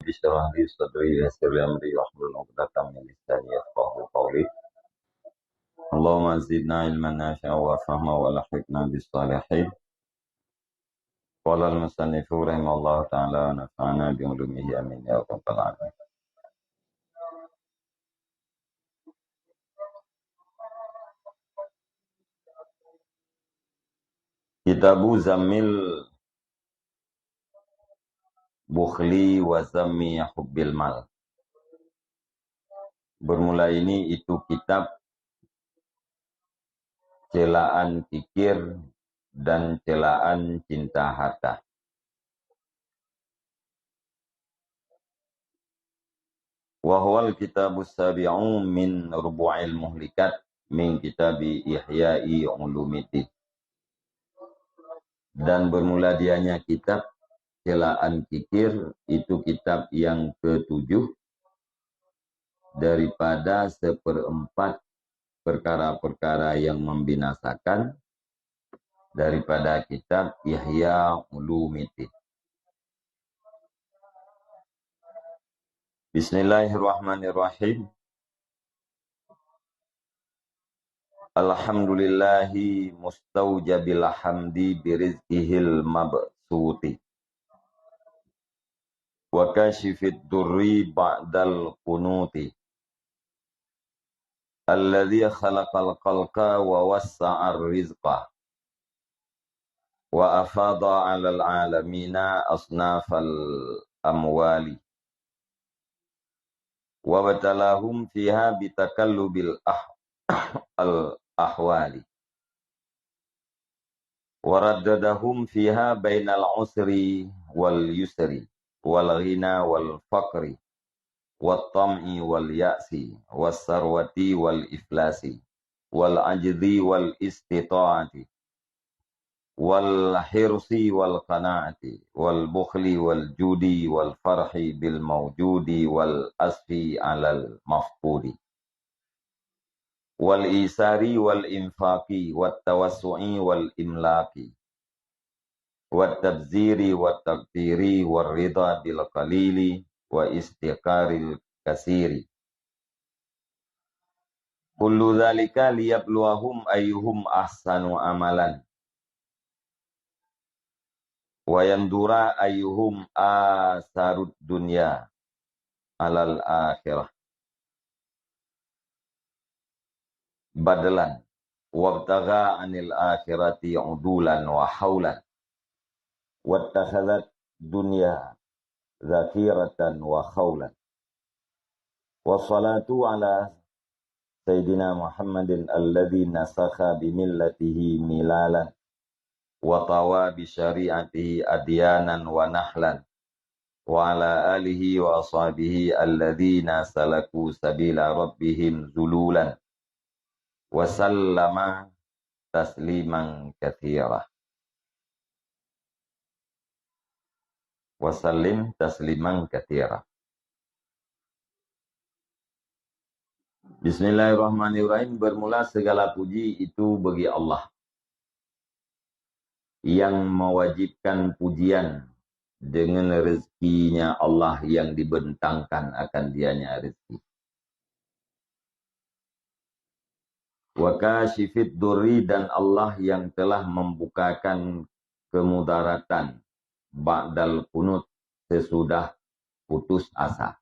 Rabbi shrah li sadri wa yassir li amri wahlul 'uqdatam min lisani yafqahu qawli. Allahumma zidna ilman nafi'an wa fahma wa alhiqna bis salihin. Qala al-musannifu rahimahullahu ta'ala wa nafa'ana bi ulumihi amin ya rabbal alamin. Kitabu Zamil Bukhli wa Zammi Hubbil Mal. Bermula ini itu kitab celaan kikir dan celaan cinta harta. Wa huwal kitabus sabi'u min rubu'il muhlikat min kitabi Ihya'i Ulumiddin. Dan bermula dianya kitab celaan kikir itu kitab yang ke-7 daripada seperempat perkara-perkara yang membinasakan daripada kitab Ihya Ulumiddin. Bismillahirrahmanirrahim. Alhamdulillahi mustaujabil hamdi birizqihil mabsuti wa kashifid durri ba'dal qunuti alladhi khalaqal khalqa wa wassa'ar rizqa wa afada 'alal 'alamina asnafal amwali wa batalahum fiha bitakallubil ahwali wa raddadahum fiha bainal usri wal yusri wal ghina wal faqri wat tam'i wal ya'si was sarwati wal iflasi wal ajzi wal istita'ati wal hirsi wal qana'ati wal bukhli wal judi wal farhi bil mawjudi wal asfi 'alal mafqudi wal isari wal infaqi wat tawassu'i wal imlaqi wat tabziri wat taqdiri war ridha bil qalili wa istiqaril kasiri. Kullu dzalika liyabluwahum ayyuhum ahsanu amalan wa yandura ayyuhum asarud dunya alal akhirah. Badalan wabtagha anil akhirati udulan wa haulan wattakhadhat dunya zakiratan wa khawlan wassalatu ala sayyidina Muhammadin alladhi nasakha bimillatihi milalan wa tawa bi syari'atihi adyanan wa nahlan wa ala alihi wa ashabihi alladhina salaku sabila rabbihim zululan wa sallama tasliman katsira. Wa sallim tasliman katsira. Bismillahirrahmanirrahim. Bermula segala puji itu bagi Allah yang mewajibkan pujian dengan rezekinya Allah yang dibentangkan akan dianya rezeki. Wa kashifid durri, dan Allah yang telah membukakan kemudaratan ba'dal kunut, sesudah putus asa.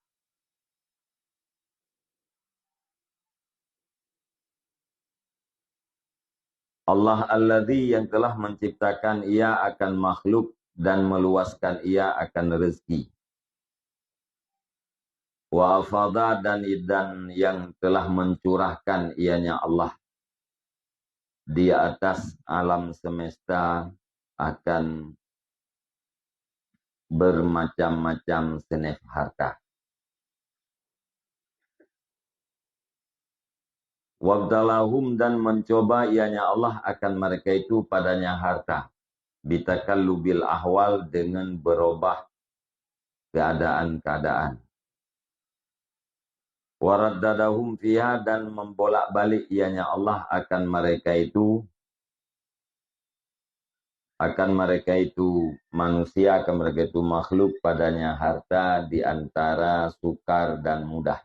Allah alladzi, yang telah menciptakan ia akan makhluk dan meluaskan ia akan rezeki. Wa afadha, dan yang telah mencurahkan ianya Allah di atas alam semesta akan bermacam-macam senef harta. Wabdalahum, dan mencoba ianya Allah akan mereka itu padanya harta. Bitakallubil ahwal, dengan berubah keadaan-keadaan. Waraddadahum fiha, dan membolak-balik ianya Allah akan mereka itu akan mereka itu manusia, akan mereka itu makhluk padanya harta di antara sukar dan mudah.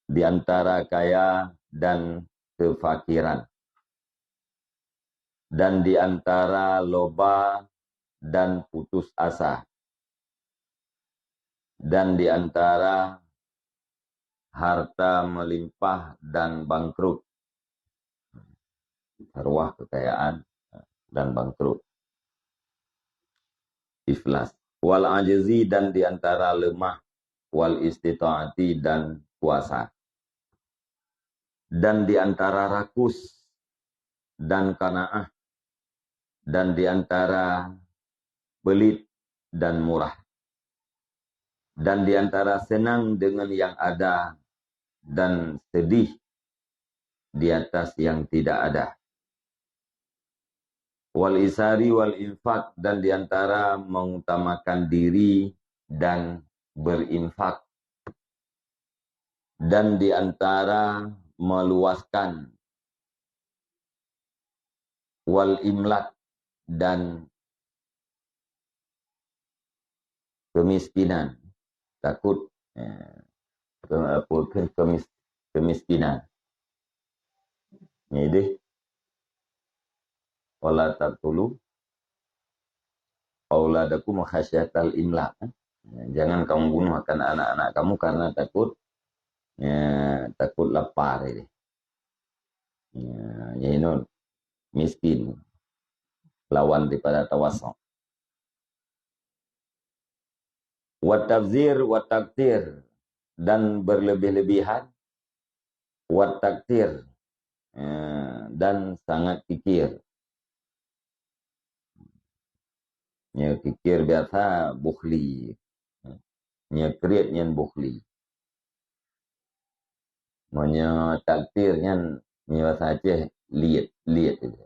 di antara kaya dan kefakiran. Dan di antara loba dan putus asa. Dan di antara harta melimpah dan bangkrut. Arwah kekayaan dan bangkrut. Iflas. Wal ajzi dan di antara lemah. Wal istita'ati dan kuasa. Dan di antara rakus dan qanaah. Dan di antara belit dan murah. Dan di antara senang dengan yang ada dan sedih di atas yang tidak ada. Wal isari wal infak dan di antara mengutamakan diri dan berinfak. Dan di antara meluaskan wal imlak dan kemiskinan. Takut kemiskinan. Ini wala taqtulu auladakum khasyatal imlak. Jangan kamu bunuh akan anak-anak kamu karena takut lapar ini. Ini miskin. Lawan daripada tawassul. Wa tabzir wa taktir dan berlebih-lebihan. Wa taktir dan sangat kikir. Kikir biasa bukhli. Kriat nyan bukhli. Monya takdir nyan bahasa Aceh liat itu.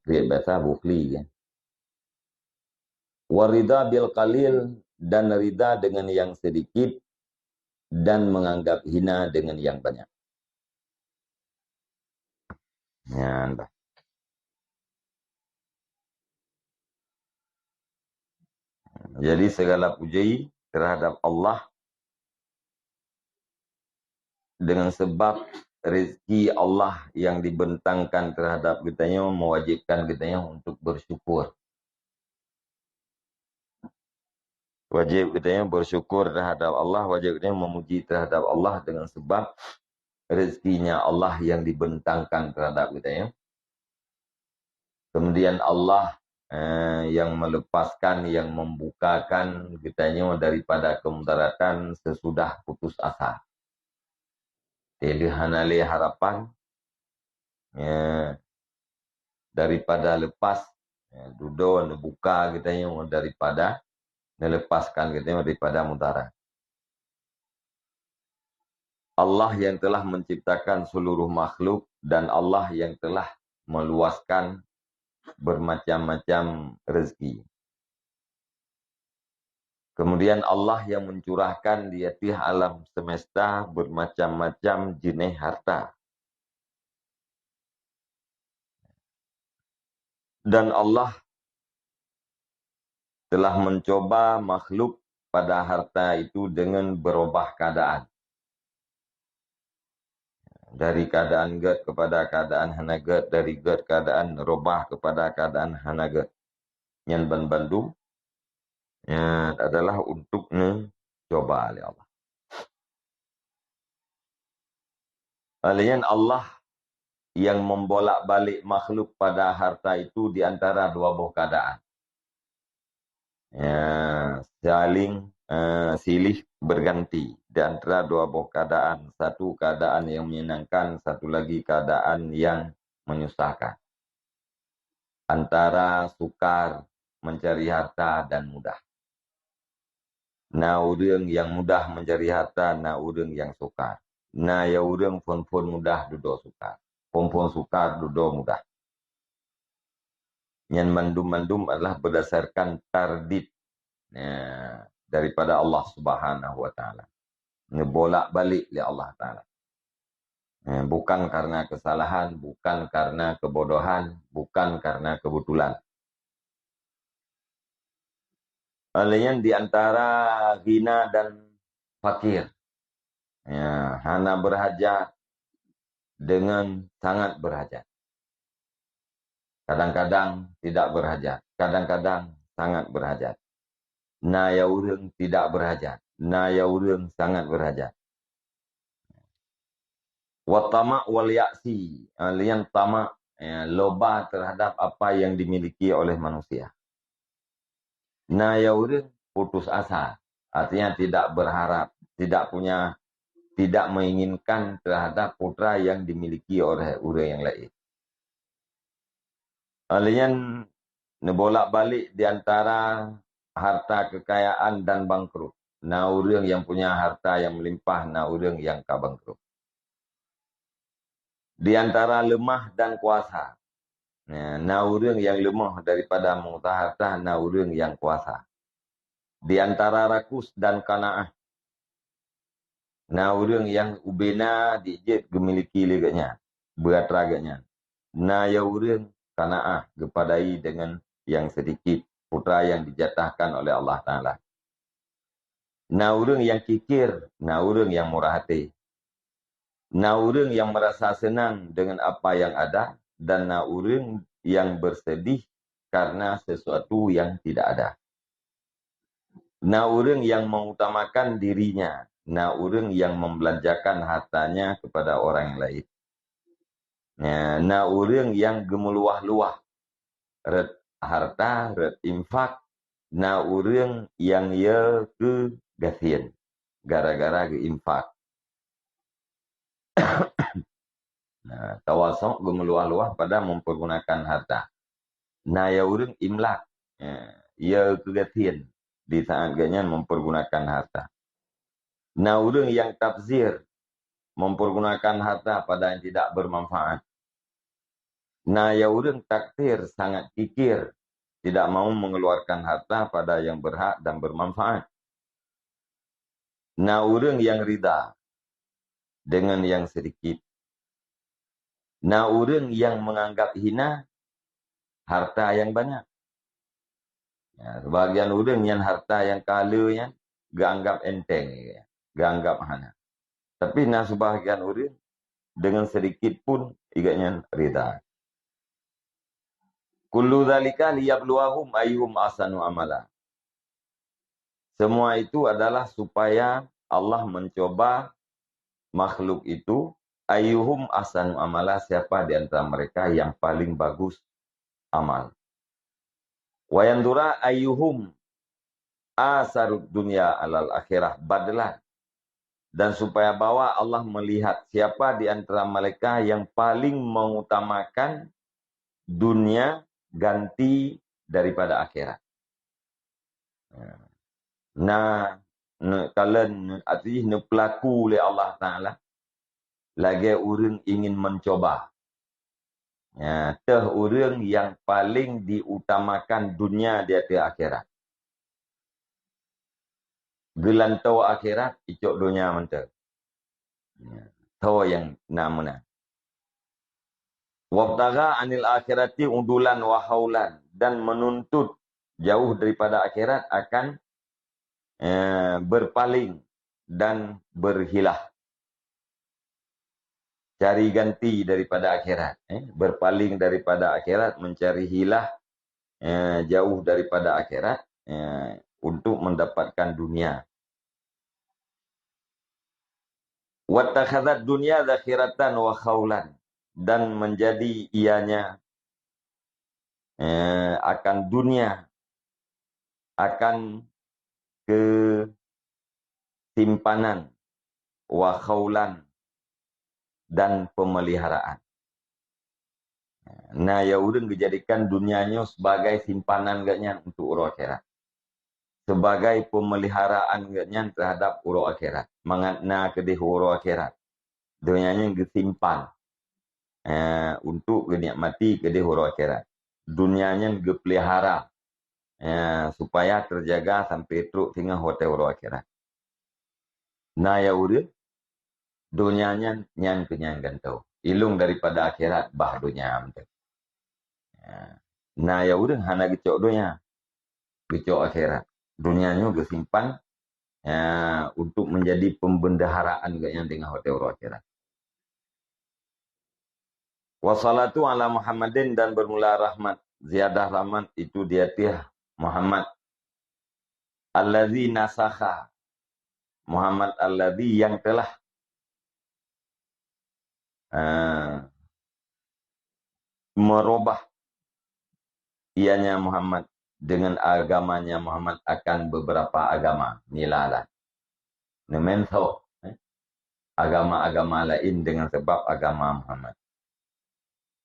Kriat biasa bukhli kan. Warida bil qalil dan rida dengan yang sedikit dan menganggap hina dengan yang banyak. Ya, jadi segala puji terhadap Allah dengan sebab rezeki Allah yang dibentangkan terhadap kitanya mewajibkan kitanya untuk bersyukur. Wajib kitanya bersyukur terhadap Allah, wajib kitanya memuji terhadap Allah dengan sebab rezekinya Allah yang dibentangkan terhadap kitanya. Kemudian Allah yang melepaskan, yang membukakan kitanya daripada kemudaratan sesudah putus asa. Jadi hanali harapan daripada lepas duduk buka kitanya daripada melepaskan kitanya daripada mudarat. Allah yang telah menciptakan seluruh makhluk dan Allah yang telah meluaskan bermacam-macam rezeki. Kemudian Allah yang mencurahkan di atas alam semesta bermacam-macam jenis harta. Dan Allah telah mencoba makhluk pada harta itu dengan berubah keadaan. Dari keadaan gerd kepada keadaan hana gerd, dari gerd keadaan robah kepada keadaan hana gerd. Yang bandu adalah untuk mencoba oleh Allah. Alian Allah yang membolak-balik makhluk pada harta itu di antara dua buah keadaan. Saling silih berganti di antara dua buah keadaan. Satu keadaan yang menyenangkan, satu lagi keadaan yang menyusahkan. Antara sukar mencari harta dan mudah. Na urang yang mudah mencari harta, na urang yang sukar. Na ya urang pun mudah duduk sukar. Pun sukar duduk mudah. Yang mandum-mandum adalah berdasarkan tardid daripada Allah Subhanahu wa taala. Bolak-balik oleh Allah Ta'ala. Bukan karena kesalahan, bukan karena kebodohan, bukan karena kebetulan. Lain di antara ghina dan fakir. Ya, hana berhajat dengan sangat berhajat. Kadang-kadang tidak berhajat, kadang-kadang sangat berhajat. Na ya urang tidak berhajat, na ya urang sangat berhajat. Wa tama' wal ya'si, yang tamak, loba terhadap apa yang dimiliki oleh manusia. Na ya urang putus asa, artinya tidak berharap, tidak menginginkan terhadap putra yang dimiliki oleh orang yang lain. Alian bolak-balik di antara harta kekayaan dan bangkrut. Na urang yang punya harta yang melimpah, na urang yang kabangkrut. Di antara lemah dan kuasa. Na urang yang lemah daripada mengutah harta, na urang yang kuasa. Di antara rakus dan kanaah. Na urang yang ubena dijit gemiliki liganya, berat raganya. Na ya urang kanaah kepadai dengan yang sedikit putra yang dijatahkan oleh Allah Ta'ala. Na urang yang kikir, na urang yang murah hati. Na urang yang merasa senang dengan apa yang ada, dan na urang yang bersedih karena sesuatu yang tidak ada. Na urang yang mengutamakan dirinya, na urang yang membelanjakan hartanya kepada orang yang lain. Na urang yang gemeluah-luah, red harta, red infak, na urang yang ya ke gathien, gara-gara ke infak. Nah, tawasok gemeluah-luah pada mempergunakan harta. Nah, ya urang imlak, ya ke gathien, di saat ganyan mempergunakan harta. Nah, urang yang tafsir, mempergunakan harta pada yang tidak bermanfaat. Nah, ya urang takdir, sangat kikir, tidak mau mengeluarkan harta pada yang berhak dan bermanfaat. Nah, urang yang rida dengan yang sedikit. Nah, urang yang menganggap hina harta yang banyak. Ya, sebagian urang yang harta yang kalanya gak anggap enteng, gak anggap hana. Tapi nah sebagian urang dengan sedikit pun igaknya rida. Kullu dzalika liyabluwahum ayyuhum ahsanu amala. Semua itu adalah supaya Allah mencoba makhluk itu, ayyuhum ahsanu amala, siapa di antara mereka yang paling bagus amal. Wa yandura ayyuhum asarud dunya alal akhirah badlan. Dan supaya bahwa Allah melihat siapa di antara mereka yang paling mengutamakan dunia ganti daripada akhirat. Nah, kalian artinya pelaku oleh Allah Ta'ala lagi orang ingin mencoba. Ya, teh orang yang paling diutamakan dunia di atas akhirat. Gelantau akhirat, icok dunia mentah. Ya, tahu yang namanya. Wabtaga anil akhirati udulan wa haulan, dan menuntut jauh daripada akhirat akan berpaling dan berhilah. Cari ganti daripada akhirat. Berpaling daripada akhirat, mencari hilah jauh daripada akhirat untuk mendapatkan dunia. Wattakhadzat dunya dzakhiratan wa khaulan, dan menjadi ianya akan dunia, akan kesimpanan, wa khaulan, dan pemeliharaan. Nah, ya urang dijadikan dunianya sebagai simpanan gaknya untuk urang akhirat. Sebagai pemeliharaan gaknya terhadap urang akhirat. Mangatna kedih urang akhirat. Dunianya disimpan untuk dinikmati kedih urang akhirat. Dunianya dipelihara supaya terjaga sampai teruk tinggal hotel urang akhirat. Na ya urut dunianya nyan kenyang gantau. Ilung daripada akhirat bah dunia amte. Na ya urut hana gecok dunia. Gecok akhirat. Dunianya gesimpan untuk menjadi pembendaharaan yang dengan hotel akhirat. Wassalatu ala Muhammadin dan bermula rahmat. Ziyadah rahmat itu diatiah Muhammad. Alladzi nasakha. Muhammad alladzi yang telah merubah ianya Muhammad dengan agamanya Muhammad akan beberapa agama. Nilalah. Nemenso. Agama-agama lain dengan sebab agama Muhammad.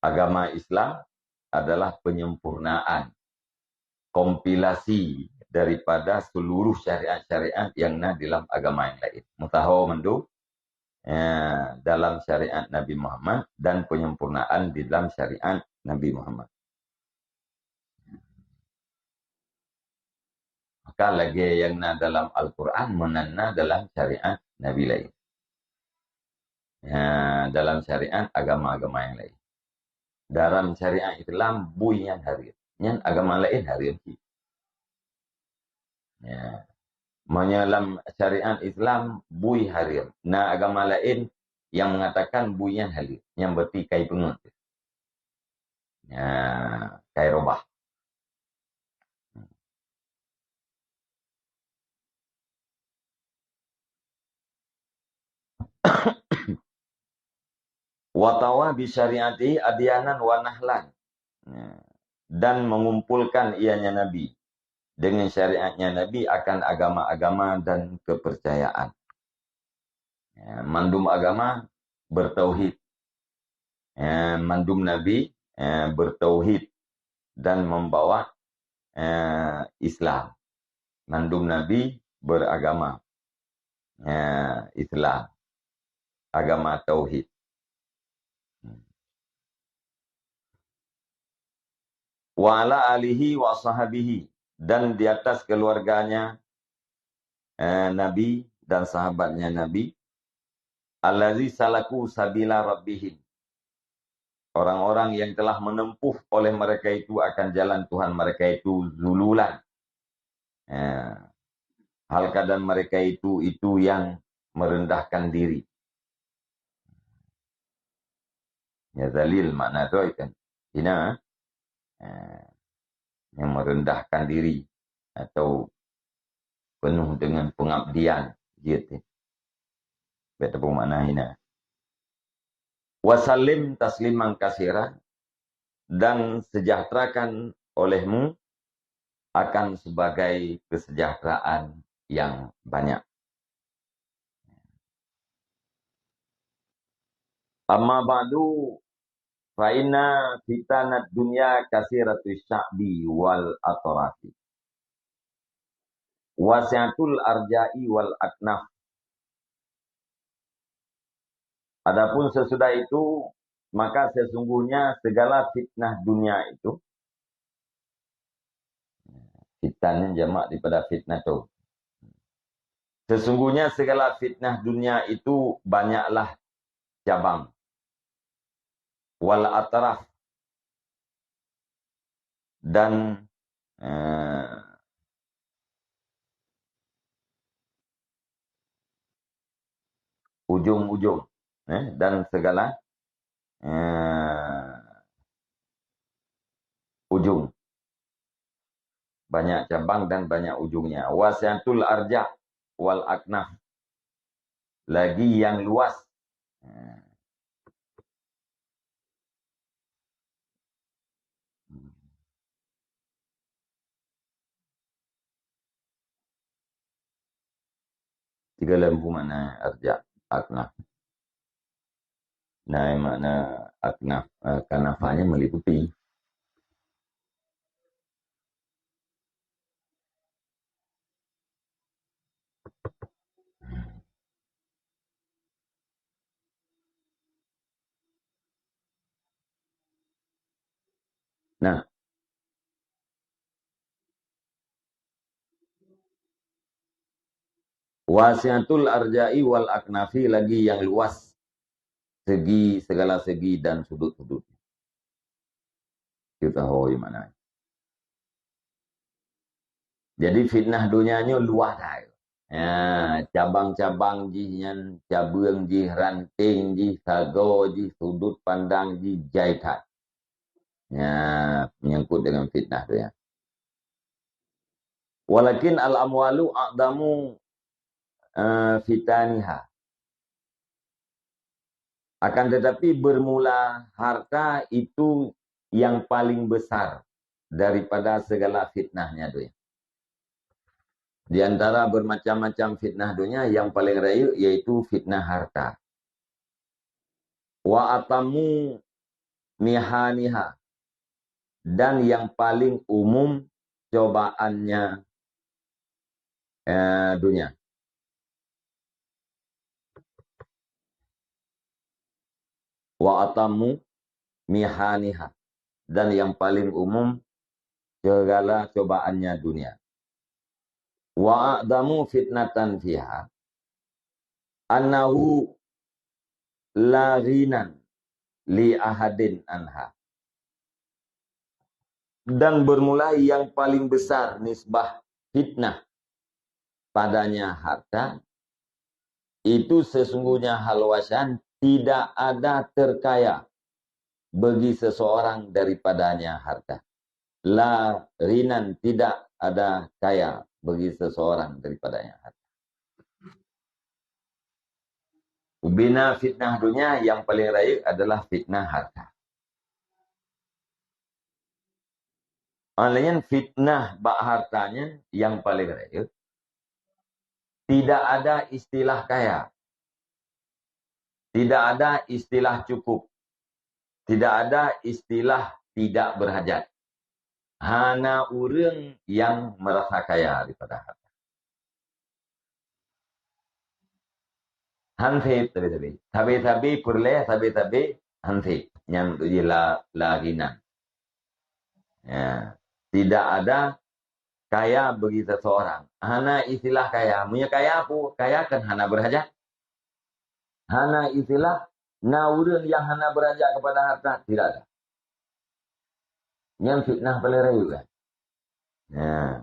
Agama Islam adalah penyempurnaan, kompilasi daripada seluruh syariat-syariat yang ada dalam agama yang lain. Mutahaw mandu dalam syariat Nabi Muhammad dan penyempurnaan di dalam syariat Nabi Muhammad. Maka lagi yang na dalam Al-Quran menanna dalam syariat Nabi lain. Dalam syariat agama-agama yang lain. Dalam syariat Islam buiyan hari. Yang agama lain hari ini. Menyalam syariat Islam bui harim. Nah agama lain yang mengatakan buiyan hari. Yang berarti kai pengut. Kai robah. Watawa bisyariati adyanan wa nahlan. Dan mengumpulkan ianya Nabi. Dengan syariatnya Nabi akan agama-agama dan kepercayaan. Mandum agama bertauhid. Mandum Nabi bertauhid dan membawa Islam. Mandum Nabi beragama Islam. Agama tauhid. Wa ala alihi wa sahabihi. Dan di atas keluarganya Nabi dan sahabatnya Nabi. Allazi salaku sabila rabbihim. Orang-orang yang telah menempuh oleh mereka itu akan jalan Tuhan mereka itu zululan. Hal keadaan mereka itu yang merendahkan diri. Ya zalil makna itu kan. Hina. Yang merendahkan diri. Atau penuh dengan pengabdian. Gitu. Betul makna hina. Wasallim tasliman kasira. Dan sejahterakan olehmu akan sebagai kesejahteraan yang banyak. Amma ba'du fa inna fitanat dunya kasiratu sya'bi wal atrafi. Wasiatul arja'i wal aknaf. Adapun sesudah itu, maka sesungguhnya segala fitnah dunia itu, fitnahnya jamak daripada fitnah itu. Sesungguhnya segala fitnah dunia itu banyaklah cabang. Wal atraf. Dan ujung-ujung. Dan segala ujung. Banyak cabang dan banyak ujungnya. Wasiatul arja' wal aknaf. Lagi yang luas. Tiga lembu mana arja' aknaf. Nah, makna aknaf. Kanafanya meliputi. Nah, Wasiatul arja'i wal aknafi, lagi yang luas segi, segala segi dan sudut-sudut. Kita tahu mana. Jadi fitnah dunianya luas dah. Ya, cabang-cabang jinya, cabang ji, ranting ji, sago ji, sudut pandang ji, jaitan. Ya, menyangkut dengan fitnah tu ya. Walakin al-amwalu a'damu fitaniha. Akan tetapi bermula harta itu yang paling besar daripada segala fitnahnya tu ya. Di antara bermacam-macam fitnah dunia, yang paling raya yaitu fitnah harta. Wa atamu mihaniha, dan yang paling umum cobaannya dunia. Wa atamu mihaniha, dan yang paling umum segala cobaannya dunia. Wa a'damu fitnatan fiha annahu la ghinan li ahadin anha. Dan bermula yang paling besar nisbah fitnah padanya harta, itu sesungguhnya halwasan tidak ada terkaya bagi seseorang daripadanya harta. La ghinan, tidak ada kaya bagi seseorang daripadanya harta. Ubina fitnah dunia yang paling raya adalah fitnah harta. Maknanya fitnah bak hartanya yang paling raya. Tidak ada istilah kaya. Tidak ada istilah cukup. Tidak ada istilah tidak berhajat. Hana orang yang merasa kaya daripada harta. Hansip tabi-tabi. Tabi-tabi purle, tabi-tabi hansip. Yang itu laginan. Ya. Tidak ada kaya bagi seseorang. Hana istilah kaya. Punya kaya apa? Kaya kan hana berhajat. Hana istilah naurun yang hana berhajat kepada harta. Tidak ada. Yang fitnah paling raya kan. Ya.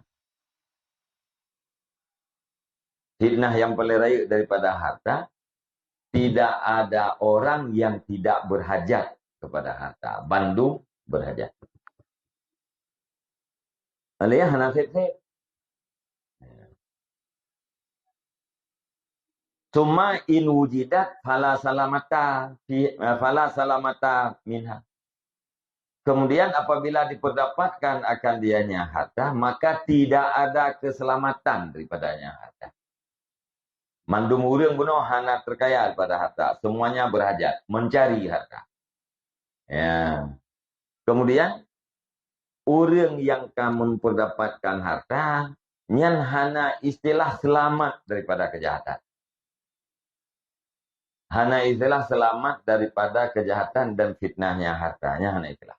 Fitnah yang paling raya daripada harta. Tidak ada orang yang tidak berhajat kepada harta. Bandung berhajat. Aliyah hana fit-fit. Cuma in wujidat fala salamata minha. Kemudian apabila diperdapatkan akan dianya harta, maka tidak ada keselamatan daripadanya harta. Mandum urang bunuh hana terkaya daripada harta, semuanya berhajat, mencari harta. Ya. Kemudian orang yang kamu memperdapatkan harta, nyan hana istilah selamat daripada kejahatan. Hana istilah selamat daripada kejahatan dan fitnahnya hartanya, hana istilah.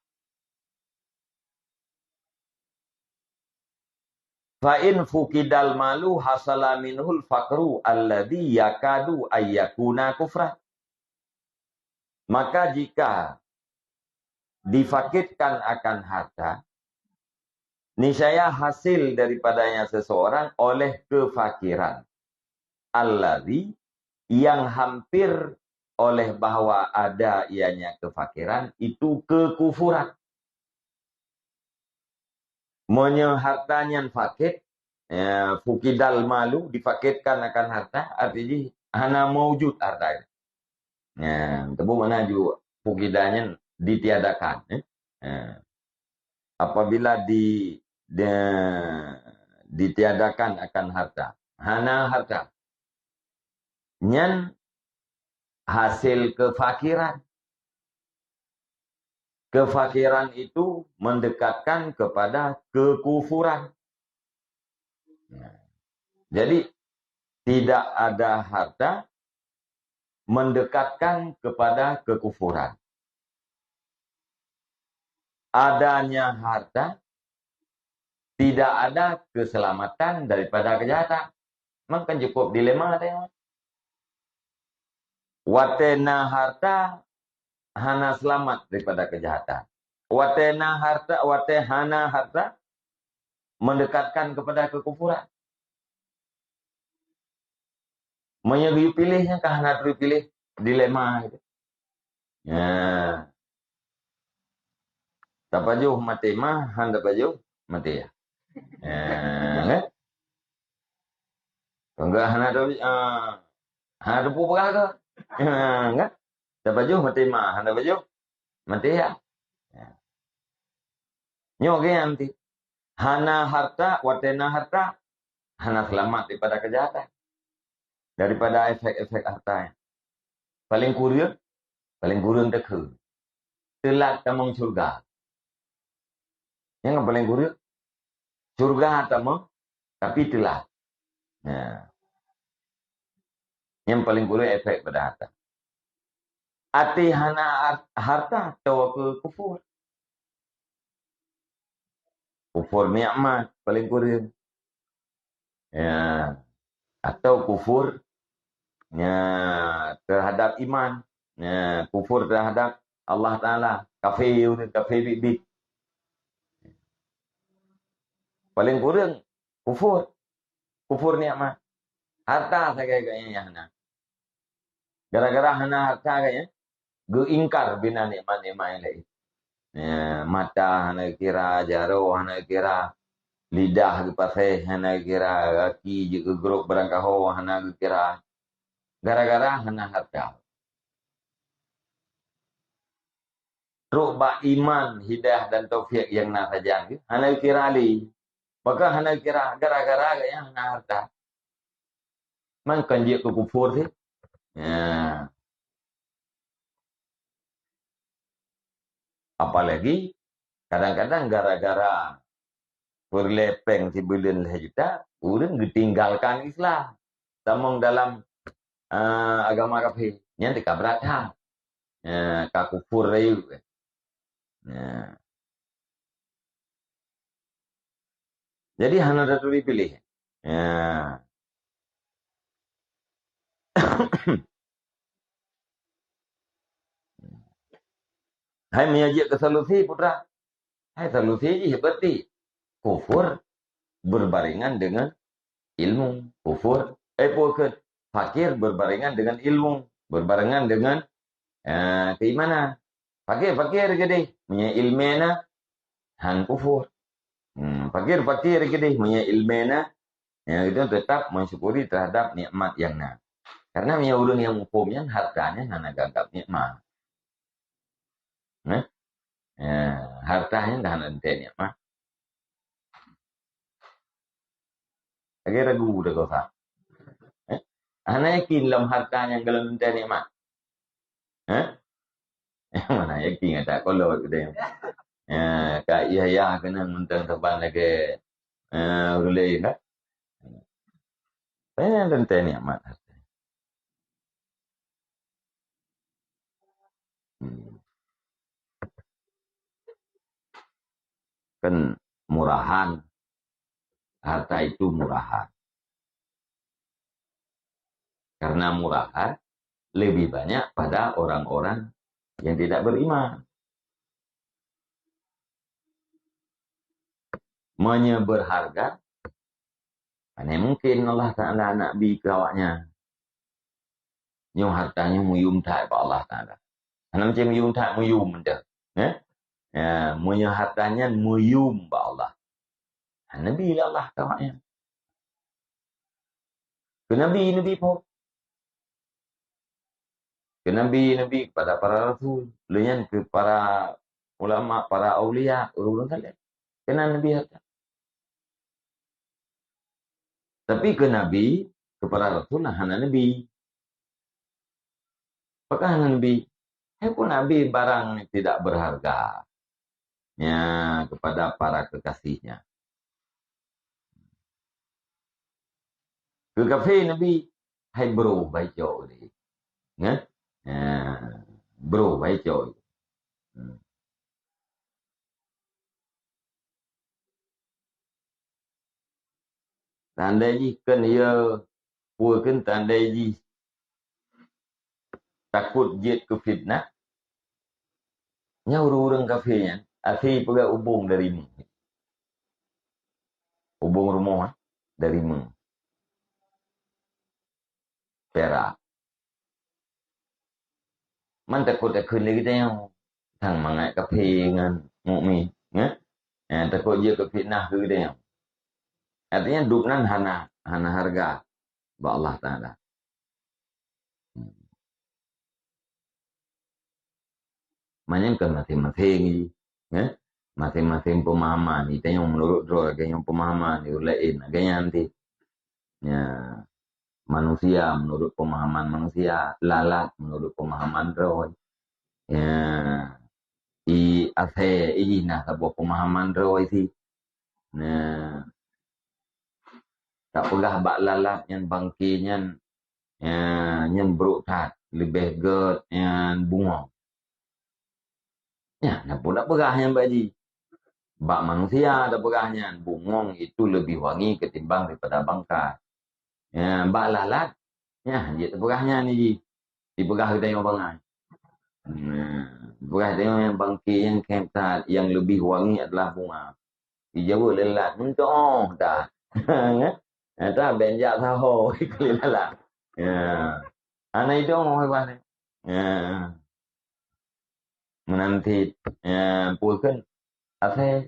Fa'in fukidal malu hasala minhul faqru alladhi yakadu ayyakuna kufrah. Maka jika difakitkan akan harta, niscaya hasil daripadanya seseorang oleh kefakiran. Alladhi, yang hampir oleh bahwa ada ianya kefakiran, itu kekufuran. Monya hartanya fakir, fukidal malu, difakirkan akan harta, artinya hana mewujud harta. Tebu mana juga fukidanya ditiadakan. Apabila ditiadakan akan harta, hana harta. Nyan hasil kefakiran. Kefakiran itu mendekatkan kepada kekufuran. Jadi, tidak ada harta mendekatkan kepada kekufuran. Adanya harta, tidak ada keselamatan daripada kejahatan. Memang kan cukup dilema tengok. Watena harta hana selamat daripada kejahatan. Watehana harta mendekatkan kepada kekufuran. Menyegui pilihnya kah hana pilih dilema gitu. Ya. Tapajuh mati mah handa pajuh mati ya. Kan? Enggak hana rupu berah ke? Enggak. Tapajuh mati mah handa pajuh mati ya. Nyok nanti. Hana harta, watena harta, hana selamat daripada kejahatan. Daripada efek-efek hartanya. Paling kurang teka. Telat tamang surga. Yang paling kurang, surga tamang, tapi telat. Ya. Yang paling kurang efek pada harta. Ati hana harta, tawa ke kufur. Kufur ni'mat, paling kurang. Ya. Atau kufur ya, terhadap iman. Ya. Kufur terhadap Allah Ta'ala. Kafir bibit. Paling kurang kufur. Kufur ni'mat. Harta saya kayaknya hana. Gara-gara hana harta kayaknya. Geingkar bina nikmat-nikmat yang lain. Ya, mata hana kira, jaro hana kira, lidah dipasai hana kira, kaki juga geruk berangkaho hana kira. Gara-gara hana harta. Rukba iman, hidayah dan taufik yang nak saja. Hana kira ali. Maka hana kira gara-gara kayaknya hana harta. Man kan dia ke kufur sih. Ya. Apalagi kadang-kadang gara-gara berlepeng si bulan juta, orang ditinggalkan Islam. Tamang dalam agama kafir, yang dikabrak ha, kakufur rayu. Jadi hana datu dipilih. Ya. Hai menyaji ke solusi putra. Hai solusi je seperti kufur berbarengan dengan ilmu. Bukan. Fakir berbarengan dengan ilmu. Berbarengan dengan keimanan. Fakir gede. Punya ilmena han kufur. Fakir gede. Punya ilmena yang itu tetap mensyukuri terhadap nikmat yang nak. Karena punya orang yang hukumnya hartanya hana gagap nikmat. Hartanya dah hana ente nikmat. Lagi ragu dah kau sah. Hana yakin dalam hartanya kalau ente nikmat. Mana yakin tak kalau kita. Kak iya kena mentang terbang lagi ulai kan. Saya ente nikmat. Kan murahan. Harta itu murahan. Karena murahan lebih banyak pada orang-orang yang tidak beriman. Berharga, mana mungkin Allah Ta'ala nak bi ke awaknya. Yang hartanya muyum tak pada Allah Ta'ala. Mana macam muyum tak muyum dah. Punya hartanya muyum pada Allah. Nabi lah Allah ke awaknya. Ke Nabi pun. Ke Nabi kepada para Rasul. Lain ke para ulama, para awliya. Orang-orang salih. Kena Nabi harta. Tapi ke Nabi, kepada Rasul, hana Nabi. Apakah hana Nabi? Pun Nabi barang tidak berharga. Kepada para kekasihnya. Ke kafe Nabi, hai bro, baik jauh ni. Bro, baik jauh. Tanda ni kan ia pua kan tandai ji takut jet ke fitnah nya urang kafenya afi pega ubung dari mu ubung rumah dari mu pera man takut takut lagi tayang thằng mà ngại cà phê ngan mukmin ya takut dia ke fitnah ke dia artinya duknan hana harga ba Allah taala Mainkan masing-masing ya masing-masing pemahaman itu yang menurut roh yang pemahaman itu lain agaknya nanti ya manusia menurut pemahaman manusia lalat menurut pemahaman roh ya i ase i nah sebuah pemahaman roh itu nah tak pegah bak lalat yang bangkinya yang berukat lebih get yang bunga ya nak pun tak pegah yang baji bak manusia tak pegahnya bungong itu lebih wangi ketimbang daripada bangkai ya bak lalat ya dia tak pegahnya ni ji dipegah kita yang bangai pegah tengok yang bangki yang kemtat yang lebih wangi adalah bunga dijawab lelat untuk dah tak benjak saho ikut lalat ya anak itu mau hebat ya menanti pulkan apa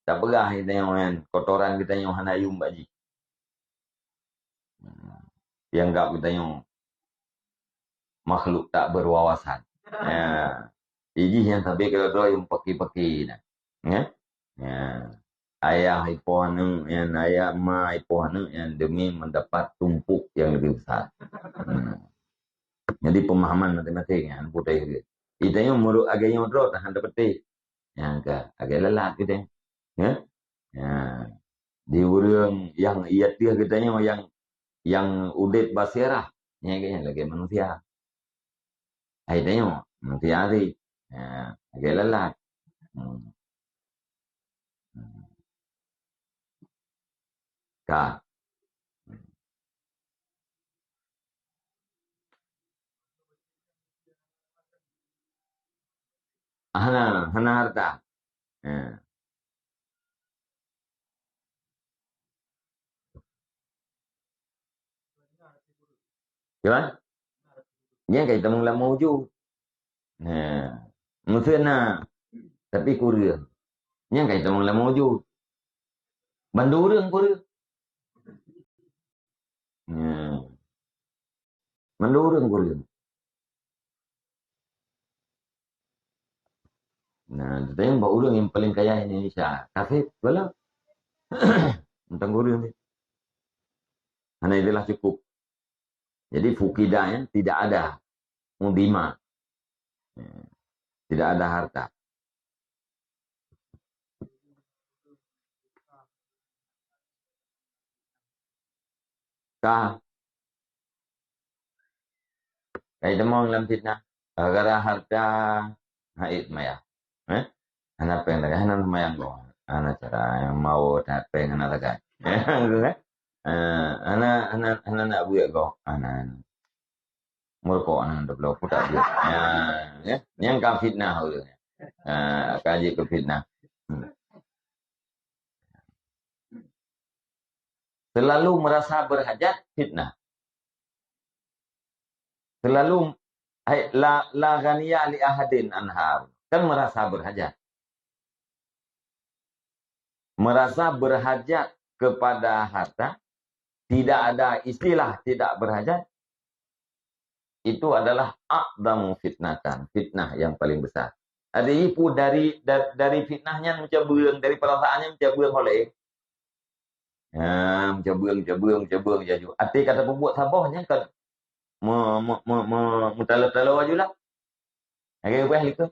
tak pegah kita yang kotoran kita yang hanayum baji yang enggak kita yang makhluk tak berwawasan ya ini yang tapi kalau doa yang peki-peki nah ya ya ayah ipoh yang ayah ma ipoh yang demi mendapat tumpuk yang lebih besar jadi pemahaman masing-masing yang putih itu yang menurut agaknya drop tahan dapat yang ke agak lelat gitu ya ya di urang yang iya dia katanya yang udet basirah ya kayaknya lagi manusia akhirnya manusia sih ya agak lelat kah hana harta ya. Gimana? Dia kayak temen lah mewujud. Nah, maksudnya tapi kurir. Dia kayak temen lah mewujud. Bandu orang kurir. Nah, bandu orang kurir. Nah, tapi yang orang yang paling kaya di Indonesia. Kafir, boleh. Tentang kurir ni. Karena itulah cukup. Jadi fukidanya tidak ada. Mudima. Tidak ada harta. Kah? Kayak demang dalam fitnah. Gara harta haid maya. Anak pengen lagi, anak mayang ko. Anak cara yang mau datang anak lagi. Anak nak buat ko. Anak murko anak dok putak dia. Ya, yang kan fitnah tu. Kaji ke fitnah. Selalu merasa berhajat fitnah. Selalu la ghaniya li ahadin anhar. Kan merasa berhajat. Merasa berhajat kepada harta, tidak ada istilah tidak berhajat, itu adalah a'damu fitnatan, fitnah yang paling besar. Ada ipu dari fitnahnya mencabuang, dari perasaannya mencabuang oleh mencabuang jaju. Arti kata pembuat sabahnya kan mutala-tala wajulah. Agak weh itu.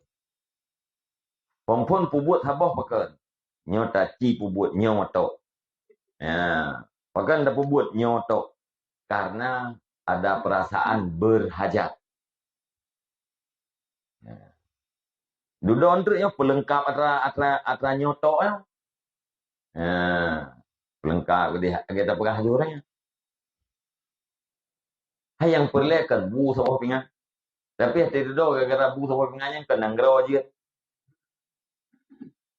Pompon pembuat sabah pakai nyota ci pembuat nyoto. Pakai dah pembuat nyoto karena ada perasaan berhajat. Duduk untuk yang pelengkap atra nyoto ya. Lengkap kita pernah ada orangnya. Hai yang perlekan bu sama pingan. Tapi hati itu doang gara-gara bu sama pingannya kena ngerau aja.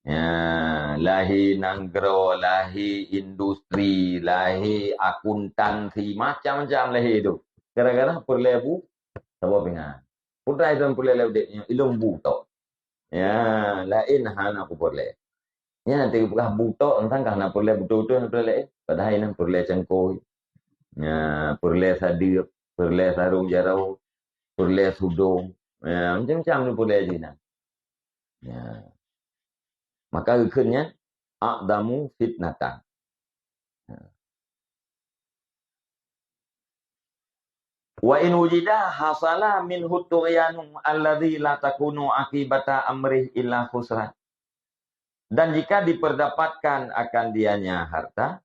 Ya, lahi nanggro, lahi industri, lahi akuntansi, macam-macam lahi itu. Gara-gara perlebu sama pingan. Putra itu perlebu deknya ilung buto. Ya, lain hana aku perle. Ya nanti bukan buto entang karena perle betul-betul perle. Padahal ini perle cengkoi. Ya, perle sadir, perle sarung jarau, perle sudung. Ya, macam-macam ni perle jina. Ya. Maka akhirnya aqdamu fitnatan. Wa in wujida hasala min huturyanu alladhi la takunu akibata amrih illa khusran. Dan jika diperdapatkan akan dianya harta,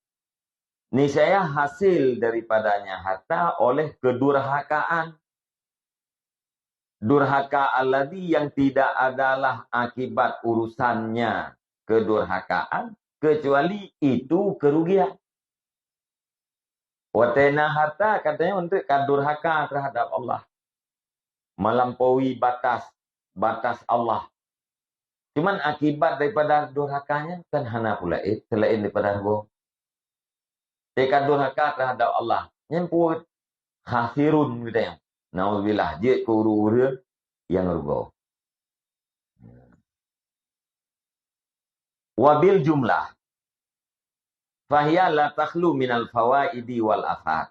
niscaya hasil daripadanya harta oleh kedurhakaan. Durhaka alladhi yang tidak adalah akibat urusannya kedurhakaan, kecuali itu kerugian. Watena harta katanya untuk durhaka terhadap Allah. Melampaui batas Allah. Cuman akibat daripada durhakanya kan hana pula selain daripada Allah. Jika durhaka terhadap Allah, nyemput khasirun gitu ya. Nauzubillah, je kuru yang rugo. Wabil jumlah fahiya la takhlu minal fawaidi wal afat.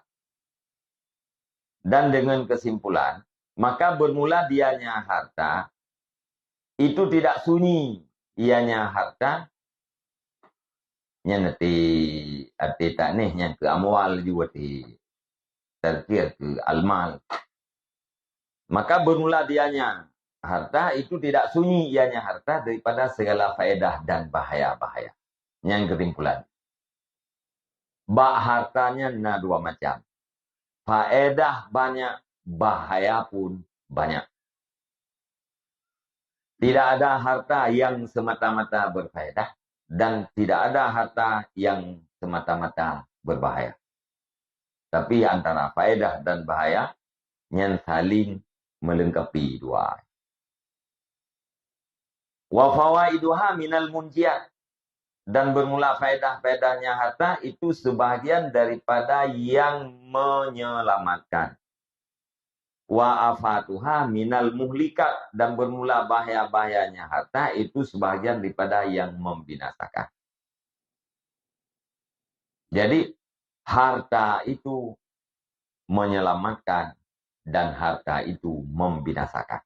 Dan dengan kesimpulan, maka bermula dianya harta itu tidak sunyi ianya harta nya nanti arti tak nih yang ke amwal juga ti terkir ke almal. Maka bermula dianya harta itu tidak sunyi ianya harta daripada segala faedah dan bahaya-bahaya. Yang kesimpulan. Hartanya na dua macam. Faedah banyak, bahaya pun banyak. Tidak ada harta yang semata-mata berfaedah dan tidak ada harta yang semata-mata berbahaya. Tapi antara faedah dan bahaya yang saling melengkapi dua. Wa fawaiduha minal munjiat. Dan bermula faedah-faedahnya harta itu sebahagian daripada yang menyelamatkan. Wa afatuha minal muhlikat. Dan bermula bahaya-bahayanya harta itu sebahagian daripada yang membinasakan. Jadi harta itu menyelamatkan dan harta itu membinasakan.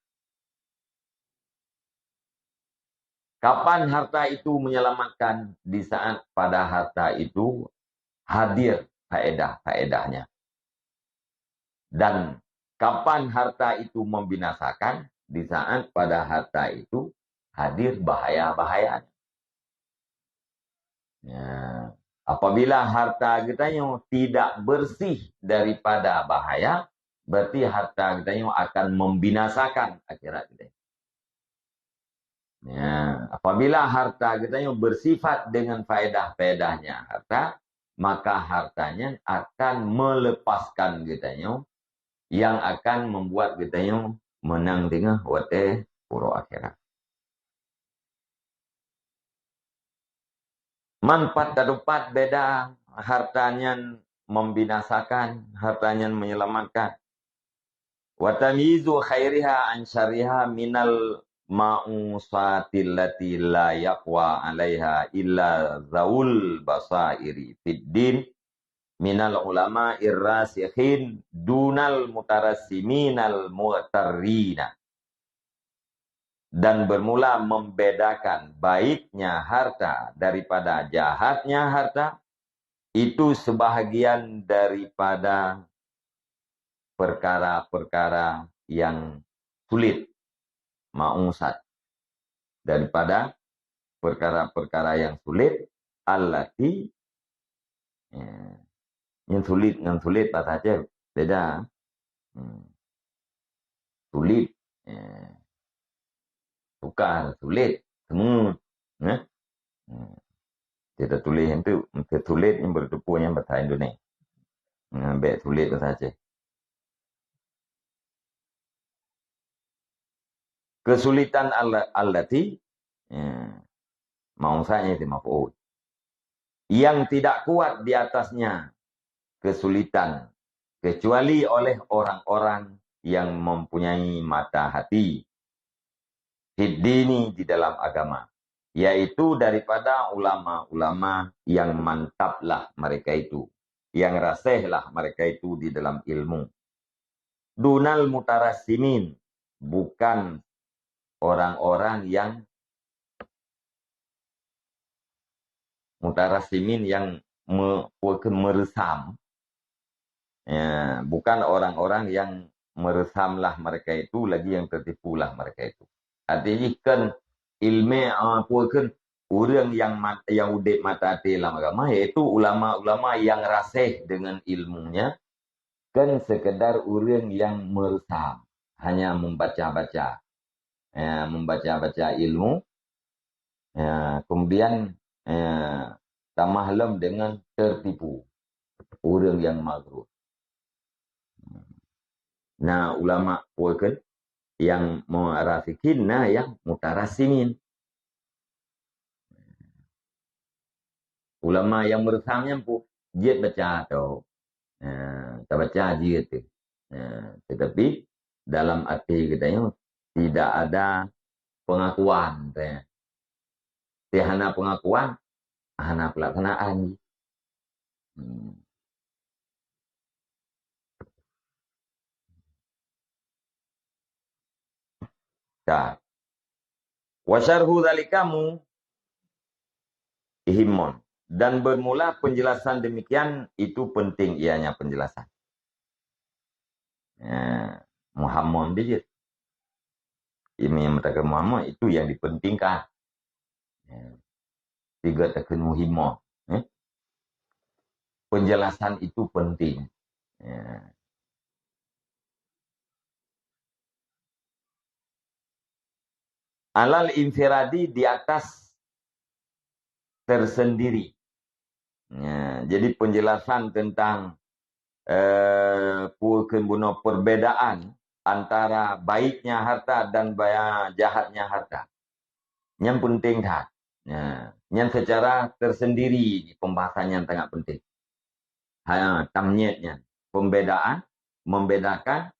Kapan harta itu menyelamatkan? Di saat pada harta itu hadir faedah-faedahnya. Dan kapan harta itu membinasakan? Di saat pada harta itu hadir bahaya-bahayanya. Ya. Apabila harta kita yang tidak bersih daripada bahaya, berarti harta kita yang akan membinasakan akhirat kita. Ya, apabila harta kita yang bersifat dengan faedah-faedahnya harta, maka hartanya akan melepaskan kita yang akan membuat kita menang dengan wate puro akhirat. Manfaat terdapat beda, hartanya membinasakan, hartanya menyelamatkan. Wa tamyizu khairiha an syarriha minal ma'usatil lati la yaqwa 'alaiha illa zaul basairi fid din minal ulama irrasikhin dunal mutarassiminal mu'tarrina. Dan bermula membedakan baiknya harta daripada jahatnya harta itu sebahagian daripada perkara-perkara yang sulit, ma'usat, daripada perkara-perkara yang sulit, allati yang sulit apa saja beda. Sulit, sukar, sulit, semua. Tidak tulis itu, tulis yang bertupunya bahasa Indonesia. Baik tulis itu saja. Kesulitan allati, mau saya itu maf'ul. Yang tidak kuat di atasnya kesulitan, kecuali oleh orang-orang yang mempunyai mata hati. Fiddini di dalam agama. Yaitu daripada ulama-ulama yang mantaplah mereka itu. Yang rasihlah mereka itu di dalam ilmu. Dunal mutarasimin. Bukan orang-orang yang mutarasimin yang meresam. Ya, bukan orang-orang yang meresamlah mereka itu, lagi yang tertipulah mereka itu. Artinya kan ilmu apa kan orang yang udip mata hati dalam agama, yaitu ulama-ulama yang rasih dengan ilmunya, kan sekedar orang yang meresam, hanya membaca-baca, membaca-baca ilmu, kemudian tamahlam dengan tertipu, orang yang maghrur. Nah, ulama kan yang mu'arafikin, nah yang mutarasimin. Ulama yang meresamnya pun dia baca atau tak baca dia tu. Tetapi dalam arti katanya tidak ada pengakuan. Tiada pengakuan, hanya pelaksanaan. Tak. Wasyarhu dzalikamu ihimon. Dan bermula penjelasan demikian itu penting ianya penjelasan. Muhammad dia. Ini yang mengatakan Muhammad itu yang dipentingkan. Tiga tekan muhimmah. Penjelasan itu penting. Alal infiradi di atas tersendiri. Jadi penjelasan tentang perbedaan antara baiknya harta dan jahatnya harta. Yang penting tak. Yang secara tersendiri pembahasan yang sangat penting. Tamnyetnya pembedaan, membedakan